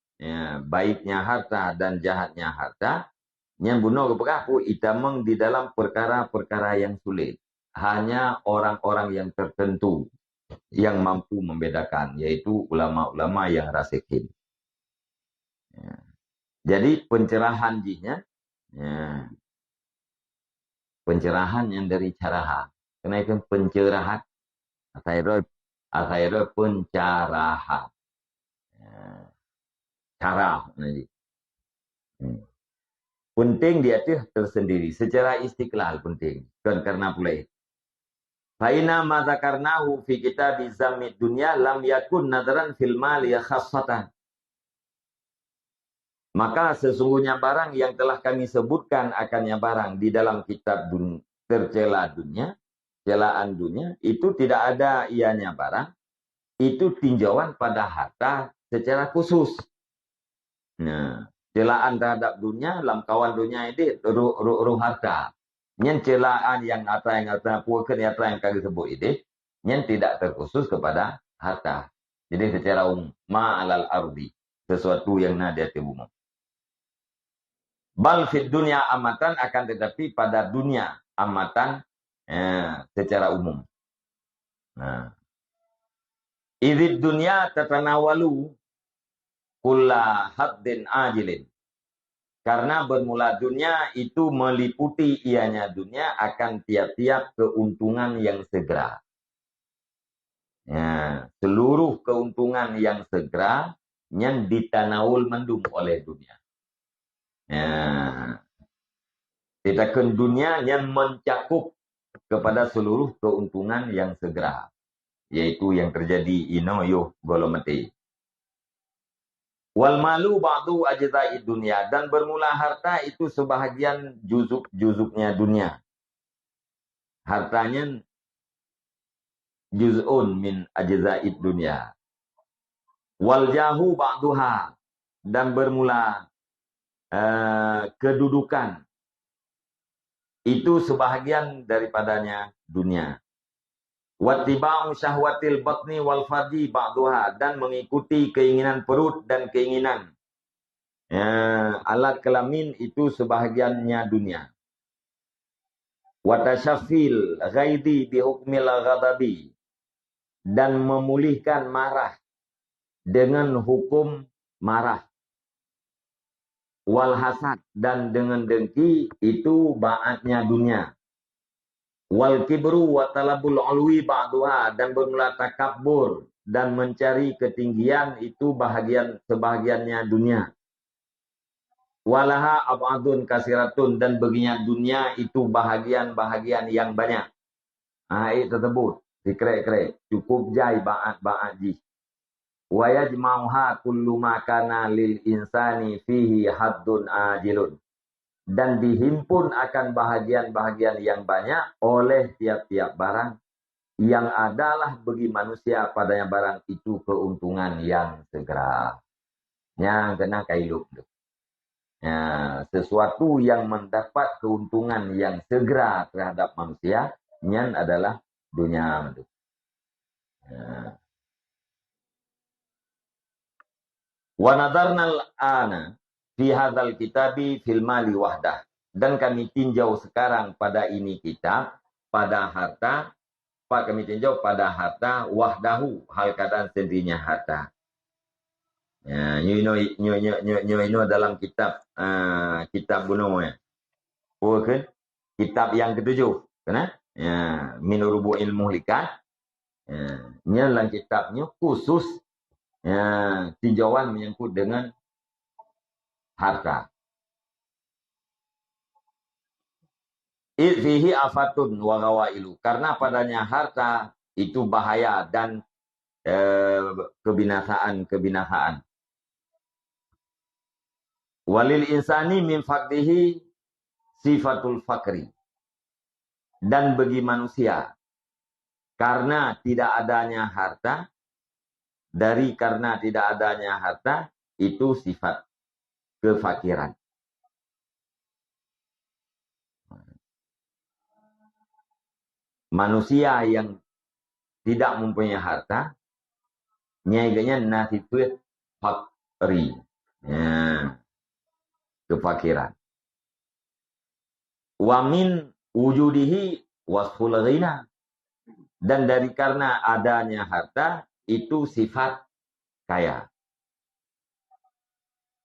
baiknya harta dan jahatnya harta. Yang bunuh kepada aku itameng di dalam perkara-perkara yang sulit. Hanya orang-orang yang tertentu yang mampu membedakan, yaitu ulama-ulama yang rasikin. Jadi pencerahan jihnya, pencerahan yang dari caraha. Karena itu pencerahan, akhirnya pencarahan. Cara nanti. Penting dia tu tersendiri, secara istiqlal penting. Karena pula itu. Faina ma dzakarnahu fi kitab Zammid Dunya lam yakun nadaran fil mali khassatan. Maka sesungguhnya barang yang telah kami sebutkan akannya barang di dalam kitab tercela dunia, celaan dunia, itu tidak ada ianya barang, itu tinjauan pada harta secara khusus. Nah, celaan terhadap dunia, dalam kawan dunia ini ruh harta. Yang celaan yang puakan yang kami sebut ini, yang tidak terkhusus kepada harta. Jadi secara umum, ma'alal ardi, sesuatu yang ada di bumi. Bal fid dunia amatan, akan tetapi pada dunia amatan secara umum. Nah, idid dunia tatanawalu kulla haddin ajilin. Karena bermula dunia itu meliputi ianya dunia akan tiap-tiap keuntungan yang segera. Seluruh keuntungan yang segera yang ditanawul mendung oleh dunia. Tidakkan dunia yang mencakup kepada seluruh keuntungan yang segera. Yaitu yang terjadi inoyuh golomati. Wal malu ba'du ajza'i dunia. Dan bermula harta itu sebahagian juzuk-juzuknya dunia. Hartanya juz'un min ajza'id dunya. Wal jahu ba'duha, dan bermula kedudukan itu sebahagian daripadanya dunia. Wattiba'u syahwatil batni wal farji ba'duha, dan mengikuti keinginan perut dan keinginan alat kelamin itu sebahagiannya dunia. Watasyaffil ghaidi bihukmil ghadabi, dan memulihkan marah dengan hukum marah. Wal hasad, dan dengan dengki itu ba'atnya dunia. Wal kibru wa talabul ulwi ba'duha, dan bermula takabur dan mencari ketinggian itu sebahagiannya dunia. Walaha ab'adun kasiratun, dan baginya dunia itu bahagian-bahagian yang banyak. Itu tersebut dikrek-krek cukup jai ba'at ji. Wa yajma'uha kullu ma kana lil insani fihi haddun ajilun, dan dihimpun akan bahagian-bahagian yang banyak oleh tiap-tiap barang yang adalah bagi manusia padanya barang itu keuntungan yang segera. Yang kena kailup. Sesuatu yang mendapat keuntungan yang segera terhadap manusia, nyan adalah dunia. Wa nadarnal ana fi hadzal kitabi fil mali wahdah, dan kami tinjau sekarang pada ini kitab pada harta, kami tinjau pada harta wahdahu, hal keadaan sendirinya harta. Nyo dalam kitab kitab bunuh kan? Kitab yang ketujuh, kan? Min rubu'il muhlikat. Nya dalam kitabnya khusus tinjauan menyangkut dengan harta. Fihi afatun wa ghawailu, karena padanya harta itu bahaya dan kebinasaan. Walil insani min faqdihi sifatul fakri, dan bagi manusia karena tidak adanya harta, karena tidak adanya harta itu sifat kefakiran. Manusia yang tidak mempunyai harta, nyainya nasifat fakri, kefakiran. Wa min wujudihi wasful ghina, dan dari karena adanya harta itu sifat kaya.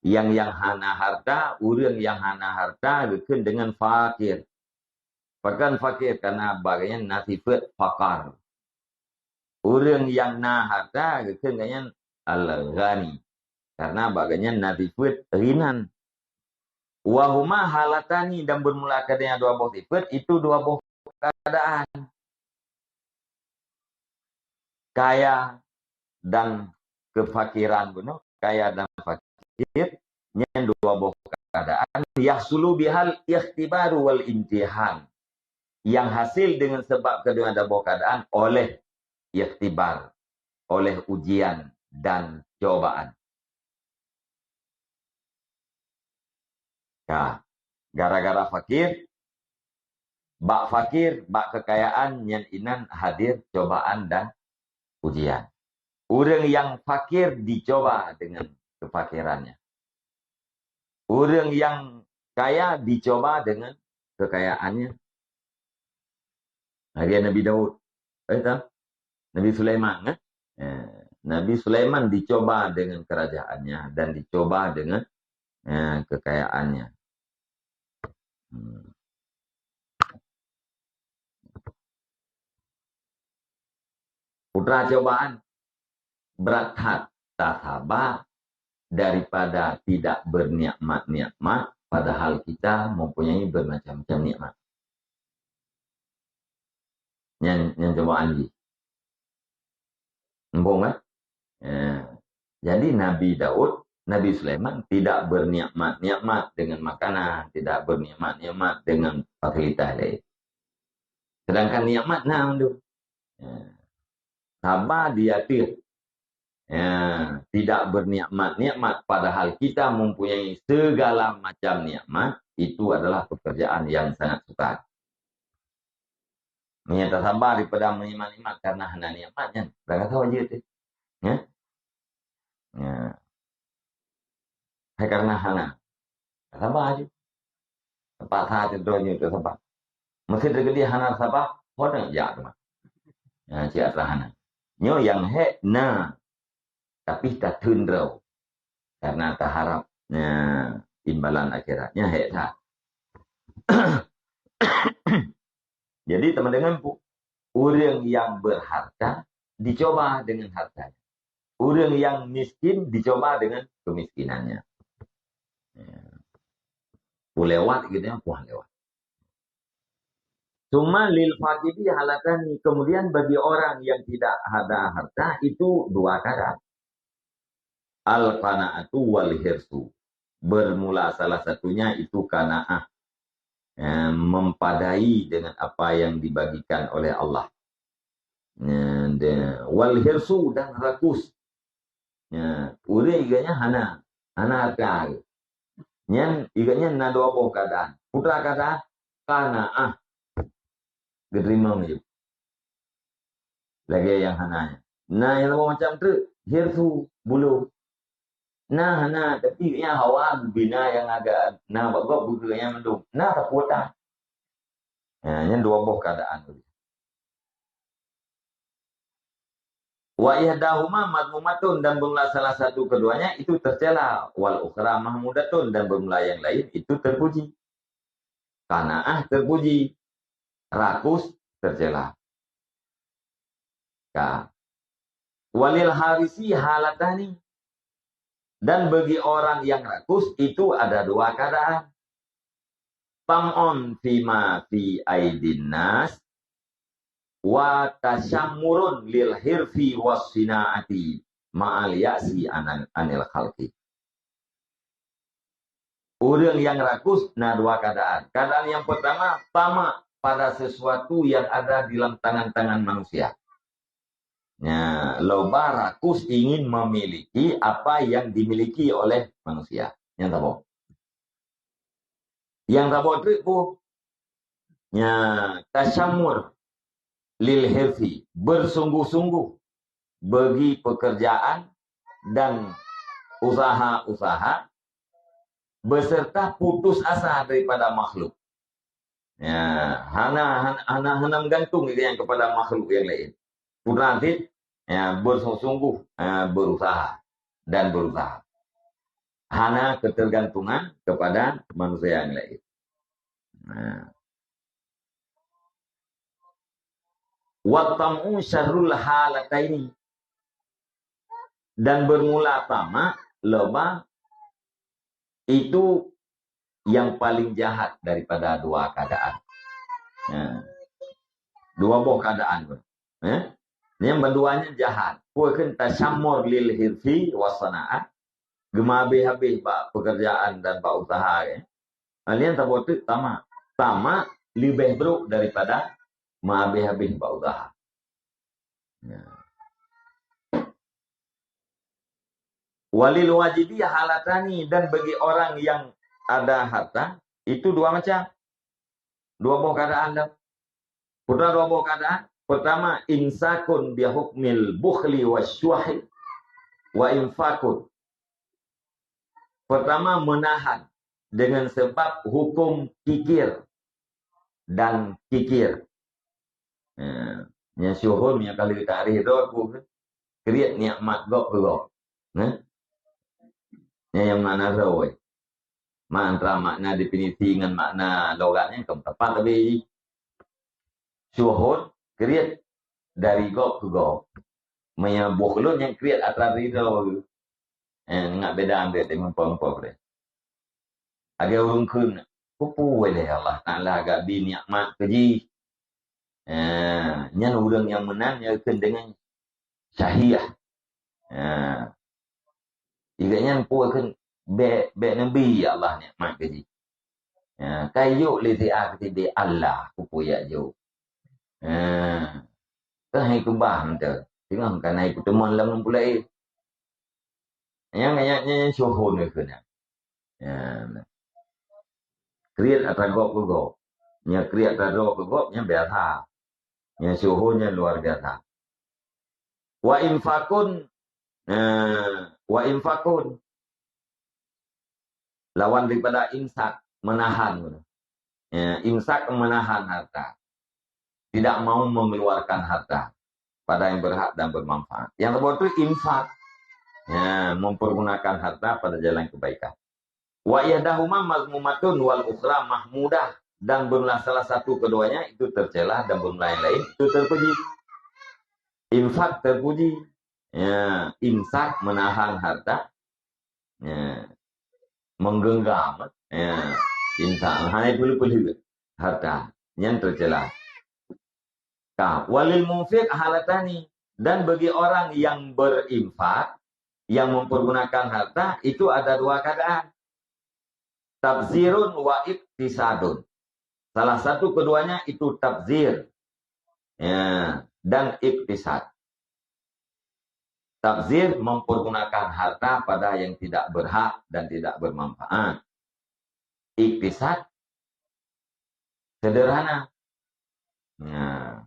Yang hana harta, urang yang hana harta bikin dengan fakir. Bahkan fakir karena bagian nasifat fakar. Urang yang na harta bikin dengan al-ghani, karena bagian nasifat rinan. Wahuma halatani, dan bermula kadanya dua buah sifat, itu dua buah keadaan. Kaya dan kefakiran, benar. Kaya dan fakir, yang dua buah keadaan. Yahsulu bihal ikhtibaru wal imtihan, yang hasil dengan sebab kedua dua buah keadaan oleh ikhtibar, oleh ujian dan cobaan. Nah, gara-gara fakir, bak kekayaan, yang inan hadir cobaan dan ujian. Orang yang fakir dicoba dengan kefakirannya. Orang yang kaya dicoba dengan kekayaannya. Hari Nabi Daud, Nabi Sulaiman, Nabi Sulaiman dicoba dengan kerajaannya dan dicoba dengan kekayaannya. Putra cobaan berat tak sabar daripada tidak bernikmat-nikmat, padahal kita mempunyai bermacam-macam nikmat. Yang cobaan ini. Empung kan? Jadi Nabi Daud, Nabi Sulaiman tidak bernikmat-nikmat dengan makanan, tidak bernikmat-nikmat dengan fasilitas lain. Sedangkan nikmat itu. Sabar dia tidak bernikmat-nikmat, padahal kita mempunyai segala macam nikmat, itu adalah pekerjaan yang sangat sukar. Menyata sabar daripada menikmat-nikmat karena hana nikmatnya. Dah kata aja tu. Ya. Ya. Hai karena hana. Sabar aja. Tempat hati doanya tu sabar. Mesti terjadi hana sabar, orang ya tu. Ya, cia hana. Nyo yang na tapi tak tundrau karena tak harapnya imbalan akhiratnya tak. Jadi teman-teman, orang yang berharta dicoba dengan hartanya. Orang yang miskin dicoba dengan kemiskinannya. Lewat gitu ya, lewat. Cuma lil fakiri halatan, kemudian bagi orang yang tidak ada harta itu dua keadaan. Al-qana'atu wal hirsu. Bermula salah satunya itu qana'ah. Mempadai dengan apa yang dibagikan oleh Allah. Wal hirsu dan rakus. Ure iganya hana harta. Yang iganya na dua buah keadaan. Putra kata qana'ah. Diterima je. Lagi yang hananya. Nah yang macam tu hirsu bulu. Nah, tapi yang hawa bina yang agak bagok buku yang mendung. Tak putar. Yang dua buah keadaan. Wa ihdahuma madmumatun, dan bermula salah satu keduanya itu tercela. Wal ukhra mahmudatun, dan bermula yang lain itu terpuji. Qanaah terpuji. Rakus tercela. Walil harisi halatani. Dan bagi orang yang rakus itu ada dua keadaan. Tam'on fima fi aidin nas wa tasyamurun lil hirfi was sinaati ma'al ya'si anil khalqi. Orang yang rakus, dua keadaan. Keadaan yang pertama, tamak pada sesuatu yang ada di dalam tangan-tangan manusia. Loba rakus ingin memiliki apa yang dimiliki oleh manusia. Yang tak boleh. Yang tak boleh itu tasyamur lil hirfi, bersungguh-sungguh bagi pekerjaan dan usaha-usaha beserta putus asa daripada makhluk. Hana menggantung yang kepada makhluk yang lain. Putra nanti bersungguh berusaha dan berusaha. Hana ketergantungan kepada manusia yang lain. Wattamu syarrul halataini, dan bermula tamak loba itu yang paling jahat daripada dua keadaan. Dua buah keadaan. Yang berduanya jahat. Puakan tasyamur lil hirfi wasana'at. Gemabih-habih pak pekerjaan dan pak usaha. Kalian tak boleh tamak. Tamak lebih buruk daripada mabih-habih pak usaha. Walil wajibi halatani, dan bagi orang yang ada harta itu dua macam. Dua buah keadaan. Putra dua buah keadaan. Pertama, insakun bihukmil bukhli wasyuhi wa infakun. Pertama, menahan dengan sebab hukum kikir dan kikir. Yang syuhun yang kali tarikh itu aku kriat nikmat gok. Yang makna rawai. Antara makna definisi dengan makna logatnya tepat, tapi syuhud kriat dari gok ke gok. Maya bukhlun yang kriat atas ridho. Nggak beda ambil dengan pompa boleh. Agak urung kun. Kupu boleh Allah Ta'ala agak binikmat keji. Nyan urang yang menang yang dengan syahiyah. Igaknya puakan be nabi Allah nikmat keji. Kayu lizi'ah ketibi Allah kupu ya jo. Kahai kubah tu. tengah kan naik pertemuan dalam pulai. Yang syuhun ke nya. Ya. Kriat atagok gogok. Nya kriat atagok gogok nya biasa. Nya syuhunnya luar biasa. Wa infakun wa infakun lawan daripada imsak, menahan. Ya, imsak menahan harta. Tidak mau mengeluarkan harta pada yang berhak dan bermanfaat. Yang kedua itu infak. Ya, mempergunakan harta pada jalan kebaikan. Wa yahdahuma mazmumatun wal ukhra mahmudah, dan berulah salah satu keduanya itu tercela dan berulah yang lain itu terpuji. Infak terpuji. Ya, imsak menahan harta. Ya, menggenggam. Ya, imsak hanya perlu harta yang tercela. Walil munfiq halatani, dan bagi orang yang berinfak, yang mempergunakan harta, itu ada dua keadaan. Tabzirun wa iktisadun. Salah satu keduanya itu tabzir, ya, dan iktisad. Tabzir mempergunakan harta pada yang tidak berhak dan tidak bermanfaat. Iktisad sederhana. Ya.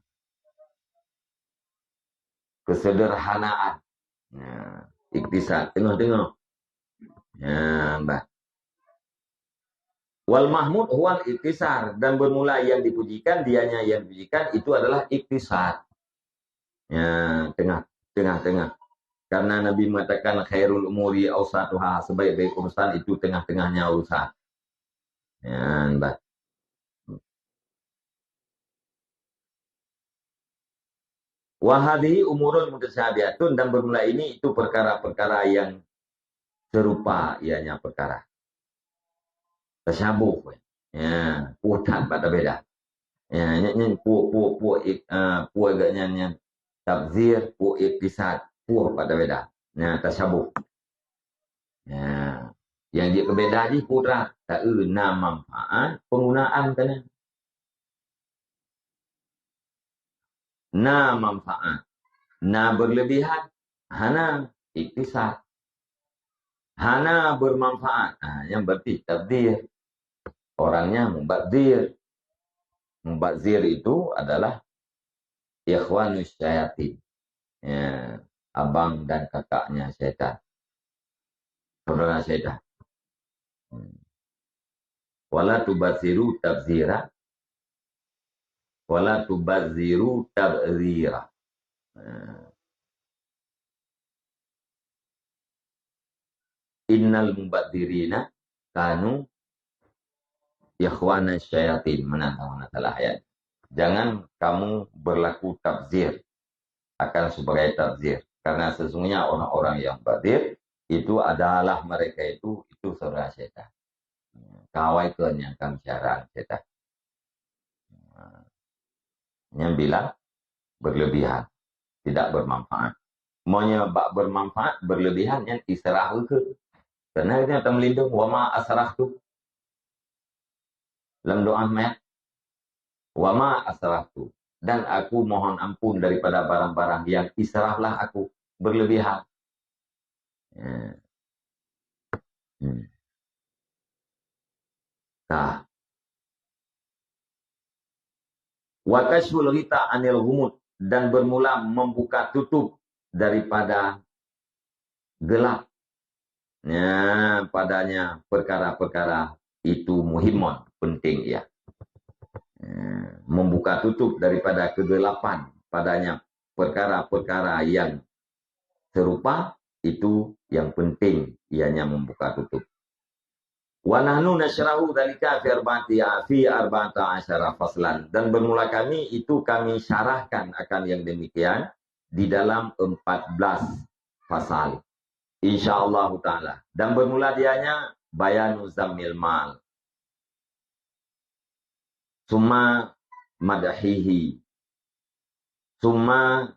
Kesederhanaan. Ya. Iktisad. Tengok-tengok. Ya, mbak. Wal mahmud huwal iktisar, dan bermula yang dipujikan, dianya yang dipujikan itu adalah iktisar. Ya, tengah-tengah. Karena Nabi mengatakan khairul umuri awsatuha, sebaik-baik urusan itu tengah-tengahnya urusan. Ya, mbak. Wahadi umurun mutasyabihatun, dan bermula ini itu perkara-perkara yang serupa, ianya perkara tasyabuh. Ya, putan pada beda. Ya, ini pu agaknya tabzir, pu iktisad, pu pada beda. Ya, tasyabuh. Ya, yang dia berbeda di putra tak na manfaat penggunaan kan. Na manfaat, na berlebihan, hana iktisad. Hana bermanfaat. Nah, yang berarti tabdir. Orangnya mubadzir. Mubadzir itu adalah ikhwanus syayatin. Ya, abang dan kakaknya syaitan. Saudara syaitan. Wala tubadziru tabzira. Wala tubadziru tabzira. Innal mubadzirina kanu ikhwana syayatin. Mana salah ayat. Jangan kamu berlaku tabzir, akan sebagai tabzir. Karena sesungguhnya orang-orang yang badir itu adalah mereka itu saudara syaitan. Kawaikan yang kami syarang syaitan. Yang bilang berlebihan, tidak bermanfaat. Maunya bermanfaat, berlebihan yang israh ke. Karena itu yang melindung wama asrah tu. Dalam doa mayat. Wama asrah tu. Dan aku mohon ampun daripada barang-barang yang israhlah aku, berlebihan. Nah. Wa kashful ghita anil ghumud, dan bermula membuka tutup daripada gelap. Ya, padanya perkara-perkara itu muhimun, penting ya. Membuka tutup daripada kegelapan, padanya perkara-perkara yang serupa itu yang penting, ianya membuka tutup. Wa nahnu nasyrahu dzalika fi arba'ata asyara faslan, dan bermula kami itu kami syarahkan akan yang demikian di dalam 14 pasal insyaallah taala. Dan bermula dianya bayanu zammil mal, summa madahihi, summa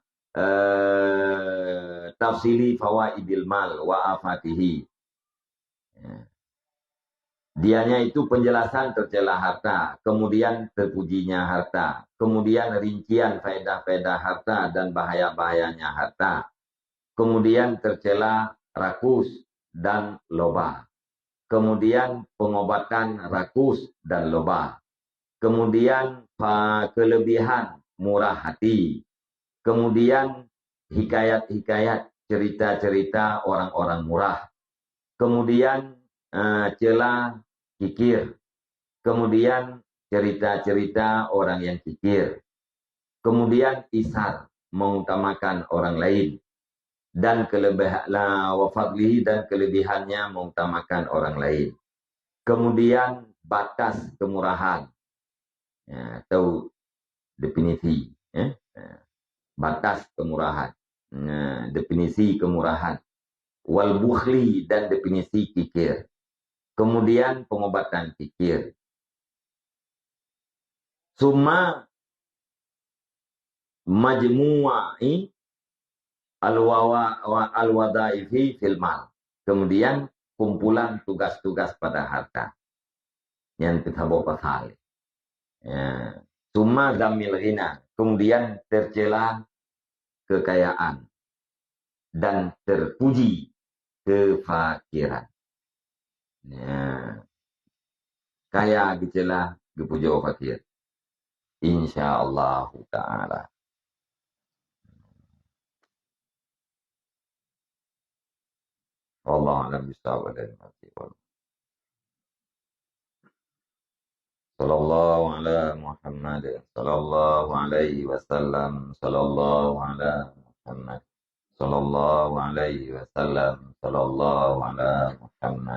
tafsili fawaidil mal wa afatihi. Dianya itu penjelasan tercela harta, kemudian terpujinya harta, kemudian rincian faedah-faedah harta dan bahaya-bahayanya harta, kemudian tercela rakus dan loba, kemudian pengobatan rakus dan loba, kemudian kelebihan murah hati, kemudian hikayat-hikayat cerita-cerita orang-orang murah, kemudian celah kikir, kemudian cerita-cerita orang yang kikir, kemudian isar mengutamakan orang lain, dan kelebihan wafadlihi dan kelebihannya mengutamakan orang lain. Kemudian batas kemurahan, ya, atau definisi, ya, batas kemurahan, definisi kemurahan, wal bukhli dan definisi kikir. Kemudian pengobatan kikir. Summa majmu'i al-wadaifi fil mal. Kemudian kumpulan tugas-tugas pada harta yang kita bawa pasal. Ya. Summa zamil ghina. Kemudian tercela kekayaan dan terpuji kefakiran. Ya. Kaya dicela, dipuja fakir. Insyaallah ta'ala. Wallahu a'lam bishawab. Sallallahu ala Muhammad. Sallallahu alaihi wasallam. Sallallahu ala Muhammad. Sallallahu alaihi wasallam. Sallallahu ala Muhammad.